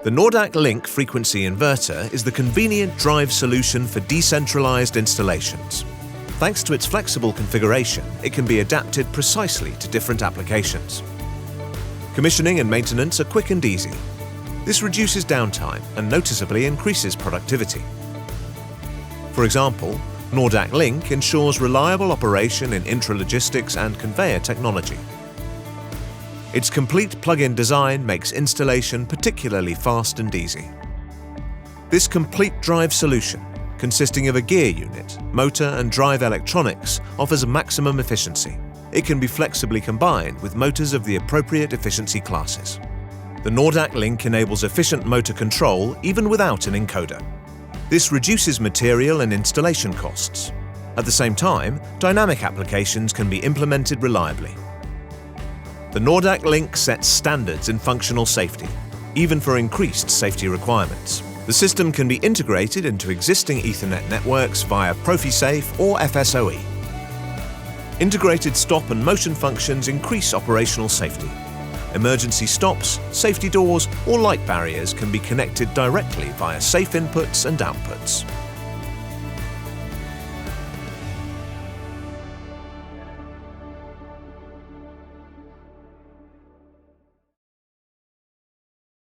The NORDAC LINK frequency inverter is the convenient drive solution for decentralized installations. Thanks to its flexible configuration, it can be adapted precisely to different applications. Commissioning and maintenance are quick and easy. This reduces downtime and noticeably increases productivity. For example, NORDAC LINK ensures reliable operation in intralogistics and conveyor technology. Its complete plug-in design makes installation particularly fast and easy. This complete drive solution, consisting of a gear unit, motor and drive electronics, offers maximum efficiency. It can be flexibly combined with motors of the appropriate efficiency classes. The NORDAC LINK enables efficient motor control even without an encoder. This reduces material and installation costs. At the same time, dynamic applications can be implemented reliably. The NORDAC LINK sets standards in functional safety, even for increased safety requirements. The system can be integrated into existing Ethernet networks via PROFISafe or FSoE. Integrated stop and motion functions increase operational safety. Emergency stops, safety doors, or light barriers can be connected directly via safe inputs and outputs.